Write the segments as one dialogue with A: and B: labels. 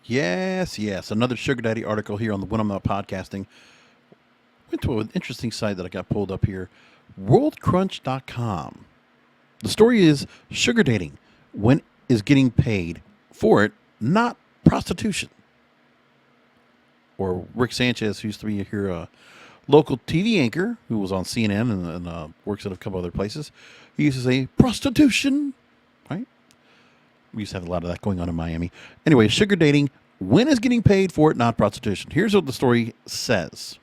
A: Yes, yes. Another Sugar Daddy article here on the When I'm Not Podcasting. Went to an interesting site that I got pulled up here, worldcrunch.com. The story is sugar dating. When is getting paid for it, not prostitution. Or Rick Sanchez, who used to be here, a local TV anchor who was on CNN and works at a couple other places. He used to say, prostitution, right? We used to have a lot of that going on in Miami. Anyway, sugar dating, when is getting paid for it, not prostitution. Here's what the story says.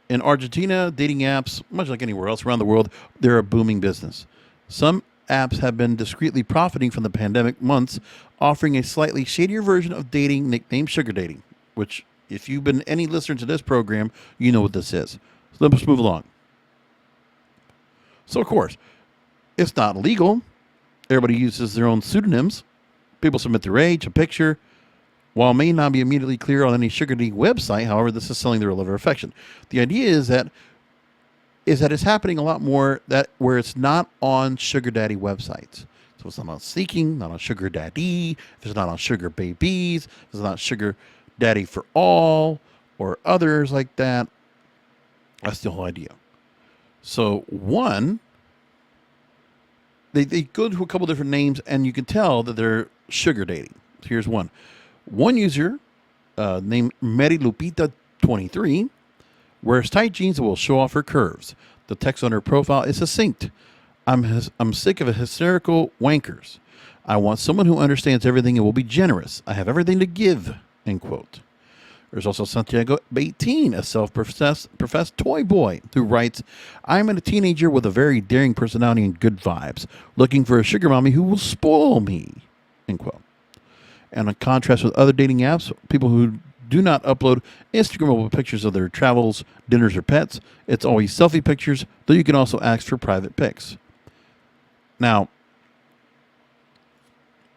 A: In Argentina, dating apps, much like anywhere else around the world, they're a booming business. Some apps have been discreetly profiting from the pandemic months, offering a slightly shadier version of dating nicknamed sugar dating, which, if you've been any listener to this program, you know what this is. So let's move along. So, of course, it's not illegal. Everybody uses their own pseudonyms. People submit their age, a picture. While it may not be immediately clear on any sugar dating website, however, this is selling their love or affection. The idea is that it's happening a lot more that where it's not on sugar daddy websites. So it's not on Seeking, not on Sugar Daddy, if it's not on Sugar Babies, if it's not Sugar Daddy for All, or others like that. That's the whole idea. So one, they go to a couple different names, and you can tell that they're sugar dating. Here's one. One user named Mary Lupita 23 wears tight jeans that will show off her curves. The text on her profile is succinct. I'm sick of hysterical wankers. I want someone who understands everything and will be generous. I have everything to give, end quote. There's also Santiago 18, a self-professed toy boy, who writes, I'm a teenager with a very daring personality and good vibes, looking for a sugar mommy who will spoil me, end quote. And in contrast with other dating apps, people who do not upload Instagrammable pictures of their travels, dinners, or pets, it's always selfie pictures, though you can also ask for private pics. Now,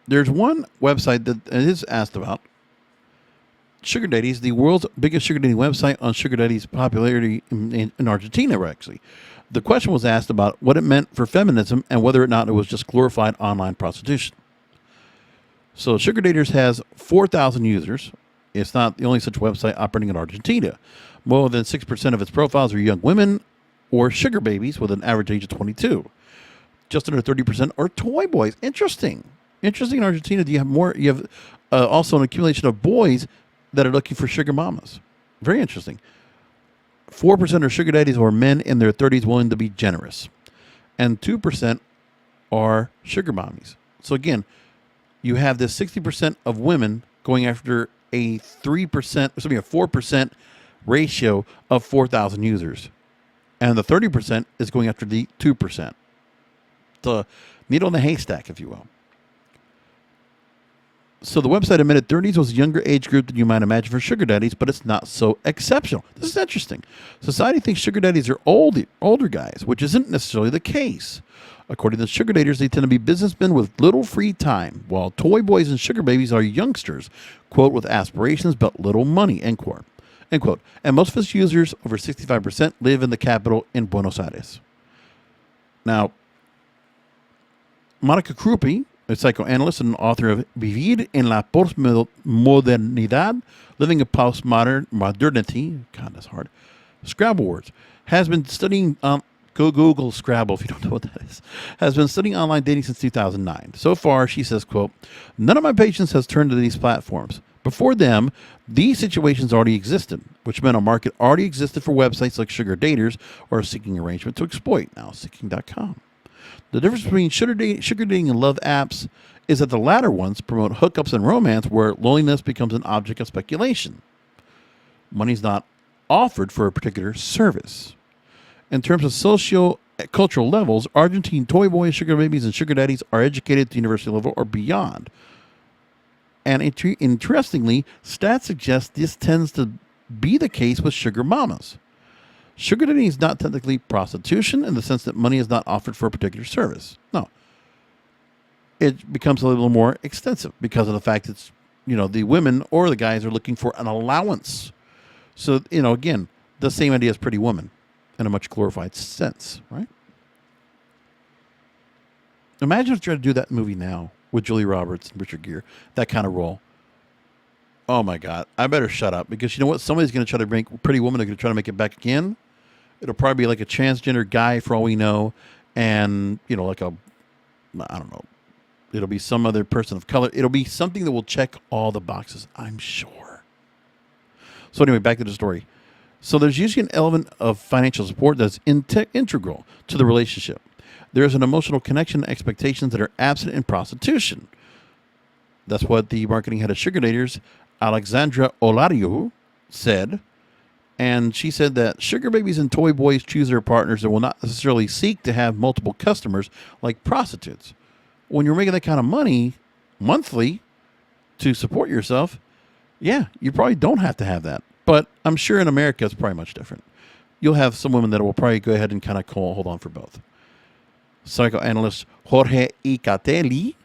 A: there's one website that is asked about. Sugar Daddies, the world's biggest sugar dating website on sugar daddies' popularity in Argentina, actually. The question was asked about what it meant for feminism and whether or not it was just glorified online prostitution. So Sugar Daters has 4,000 users. It's not the only such website operating in Argentina. More than 6% of its profiles are young women or sugar babies with an average age of 22. Just under 30% are toy boys. Interesting. Interesting in Argentina. You have also an accumulation of boys that are looking for sugar mamas. Very interesting. 4% are sugar daddies or men in their 30s willing to be generous. And 2% are sugar mommies. So again, you have this 60% of women going after a 4% ratio of 4,000 users. And the 30% is going after the 2%. The needle in the haystack, if you will. So the website admitted 30s was a younger age group than you might imagine for sugar daddies, but it's not so exceptional. This is interesting. Society thinks sugar daddies are older guys, which isn't necessarily the case. According to the sugar daters, they tend to be businessmen with little free time, while toy boys and sugar babies are youngsters, quote, with aspirations but little money, end quote. End quote. And most of its users, over 65%, live in the capital in Buenos Aires. Now, Monica Krupi, a psychoanalyst and author of Vivir en la Postmodernidad, Living in Postmodernity, God, that's hard, Scrabble words, has been studying, go Google Scrabble if you don't know what that is, has been studying online dating since 2009. So far, she says, quote, none of my patients has turned to these platforms. Before them, these situations already existed, which meant a market already existed for websites like Sugar Daters or a Seeking arrangement to exploit, now Seeking.com. The difference between sugar dating and love apps is that the latter ones promote hookups and romance where loneliness becomes an object of speculation. Money's not offered for a particular service. In terms of socio-cultural levels, Argentine toy boys, sugar babies, and sugar daddies are educated to university level or beyond. And interestingly, stats suggest this tends to be the case with sugar mamas. Sugar dating is not technically prostitution in the sense that money is not offered for a particular service. No. It becomes a little more extensive because of the fact that, the women or the guys are looking for an allowance. So, again, the same idea as Pretty Woman in a much glorified sense, right? Imagine if you tried to do that movie now with Julia Roberts and Richard Gere, that kind of role. Oh my God. I better shut up because you know what? Somebody's going to try to make Pretty Woman. They're going to try to make it back again. It'll probably be like a transgender guy for all we know. And, like I don't know. It'll be some other person of color. It'll be something that will check all the boxes, I'm sure. So anyway, back to the story. So there's usually an element of financial support that's integral to the relationship. There's an emotional connection and expectations that are absent in prostitution. That's what the marketing head of Sugar Daters, Alexandra Olariu, said. And she said that sugar babies and toy boys choose their partners that will not necessarily seek to have multiple customers like prostitutes. When you're making that kind of money monthly to support yourself, yeah, you probably don't have to have that. But I'm sure in America it's probably much different. You'll have some women that will probably go ahead and kind of hold on for both. Psychoanalyst Jorge Icatelli,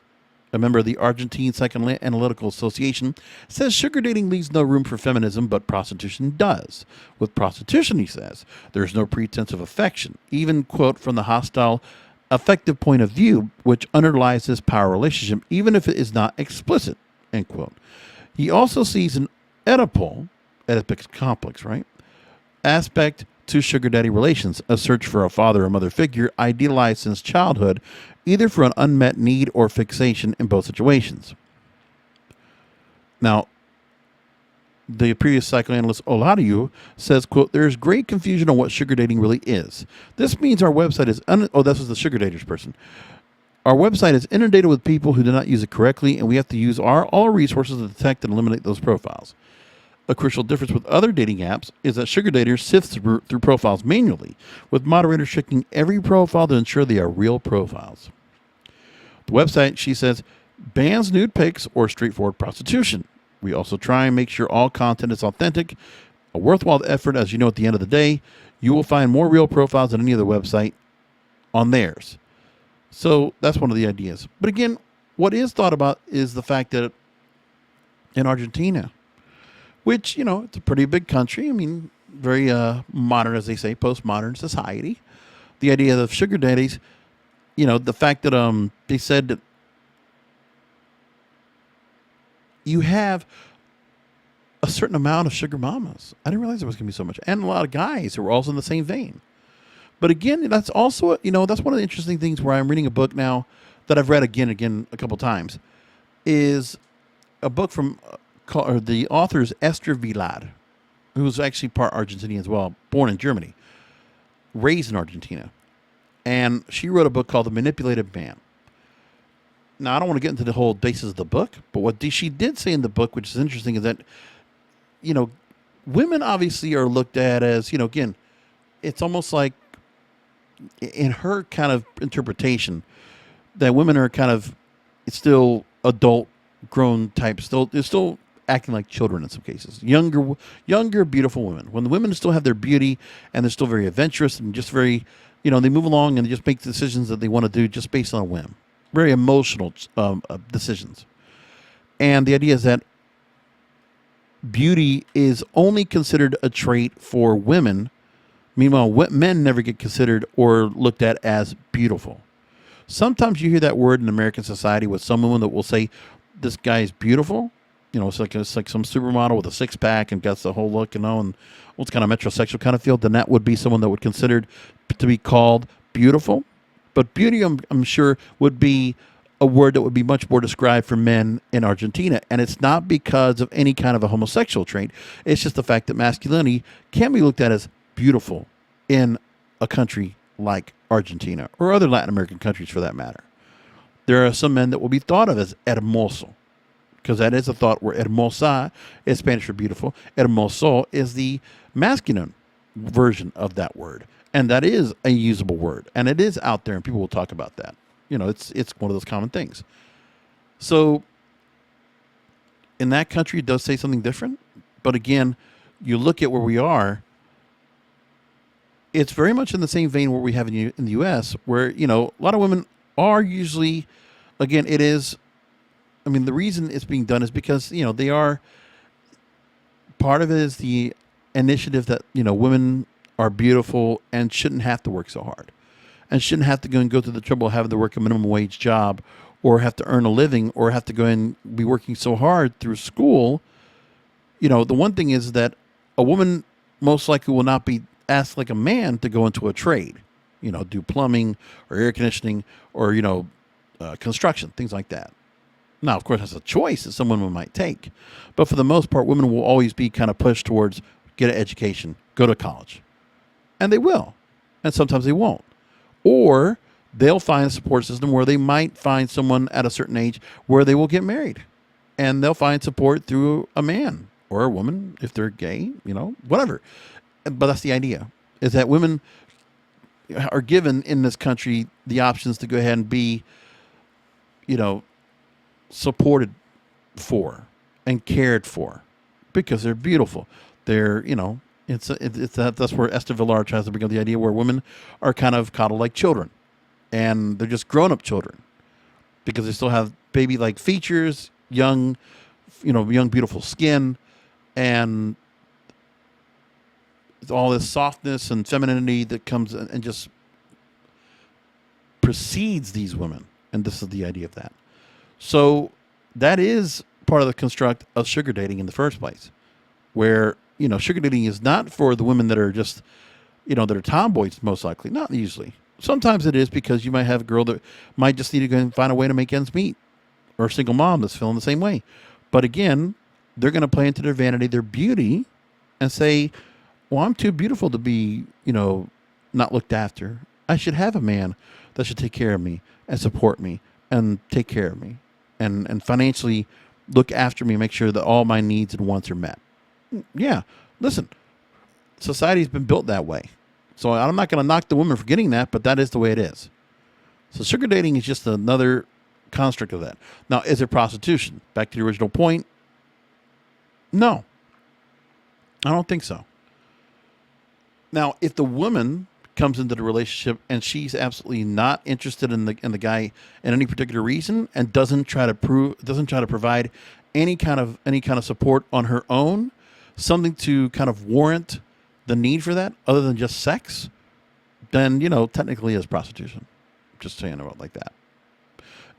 A: a member of the Argentine Psychoanalytical Association, says sugar dating leaves no room for feminism, but prostitution does. With prostitution, he says, there's no pretense of affection, even, quote, from the hostile affective point of view, which underlies this power relationship, even if it is not explicit, end quote. He also sees an Oedipus complex, right, aspect to sugar daddy relations, a search for a father or mother figure idealized since childhood, either for an unmet need or fixation in both situations. Now, the previous psychoanalyst Oladiu says, quote, there is great confusion on what sugar dating really is. This means our website is, this was the sugar daters person. Our website is inundated with people who do not use it correctly, and we have to use all our resources to detect and eliminate those profiles. A crucial difference with other dating apps is that sugar daters sift through profiles manually, with moderators checking every profile to ensure they are real profiles. The website, she says, bans nude pics or straightforward prostitution. We also try and make sure all content is authentic, a worthwhile effort, as you know, at the end of the day. You will find more real profiles than any other website on theirs. So that's one of the ideas. But again, what is thought about is the fact that in Argentina, which, it's a pretty big country. I mean, very modern, as they say, postmodern society. The idea of sugar daddies, the fact that they said that you have a certain amount of sugar mamas. I didn't realize there was going to be so much. And a lot of guys who were also in the same vein. But again, that's also, that's one of the interesting things where I'm reading a book now that I've read again a couple times, is a book from... the author is Esther Vilar, who's actually part Argentinian as well, born in Germany, raised in Argentina. And she wrote a book called The Manipulated Man. Now, I don't want to get into the whole basis of the book, but what she did say in the book, which is interesting, is that, women obviously are looked at as, again, it's almost like in her kind of interpretation that women are kind of still adult, grown type, they're still acting like children in some cases. Younger, beautiful women. When the women still have their beauty and they're still very adventurous and just very, they move along and they just make decisions that they want to do just based on a whim. Very emotional decisions. And the idea is that beauty is only considered a trait for women. Meanwhile, men never get considered or looked at as beautiful. Sometimes you hear that word in American society with some women that will say, this guy is beautiful. It's like some supermodel with a six-pack and got the whole look, and it's kind of metrosexual kind of feel. Then that would be someone that would considered to be called beautiful. But beauty, I'm sure, would be a word that would be much more described for men in Argentina. And it's not because of any kind of a homosexual trait. It's just the fact that masculinity can be looked at as beautiful in a country like Argentina or other Latin American countries for that matter. There are some men that will be thought of as hermoso, because that is a thought where hermosa is Spanish for beautiful. Hermoso is the masculine version of that word. And that is a usable word. And it is out there, and people will talk about that. It's one of those common things. So in that country, it does say something different. But again, you look at where we are, it's very much in the same vein where we have in the U.S., where, a lot of women are usually, again, it is, the reason it's being done is because, they are, part of it is the initiative that, women are beautiful and shouldn't have to work so hard and shouldn't have to go through the trouble of having to work a minimum wage job or have to earn a living or have to go and be working so hard through school The one thing is that a woman most likely will not be asked like a man to go into a trade, do plumbing or air conditioning or, construction, things like that. Now, of course, that's a choice that some women might take. But for the most part, women will always be kind of pushed towards get an education, go to college. And they will. And sometimes they won't. Or they'll find a support system where they might find someone at a certain age where they will get married. And they'll find support through a man or a woman if they're gay, whatever. But that's the idea, is that women are given in this country the options to go ahead and be, supported for and cared for because they're beautiful. They're, that's where Esther Villar tries to bring up the idea where women are kind of coddled like children, and they're just grown-up children because they still have baby-like features, young beautiful skin, and all this softness and femininity that comes and just precedes these women. And this is the idea of that. So that is part of the construct of sugar dating in the first place, where, sugar dating is not for the women that are just, that are tomboys, most likely. Not usually. Sometimes it is because you might have a girl that might just need to go and find a way to make ends meet, or a single mom that's feeling the same way. But again, they're going to play into their vanity, their beauty, and say, well, I'm too beautiful to be, not looked after. I should have a man that should take care of me and support me and take care of me and financially look after me, make sure that all my needs and wants are met. Yeah, listen, society's been built that way. So I'm not going to knock the women for getting that, but that is the way it is. So sugar dating is just another construct of that. Now, is it prostitution? Back to the original point. No, I don't think so. Now, if the woman comes into the relationship and she's absolutely not interested in the guy in any particular reason and doesn't try to provide any kind of support on her own, something to kind of warrant the need for that other than just sex, then technically is prostitution. Just saying about like that.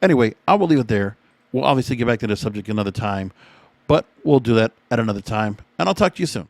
A: Anyway, I will leave it there. We'll obviously get back to this subject another time, but we'll do that at another time, and I'll talk to you soon.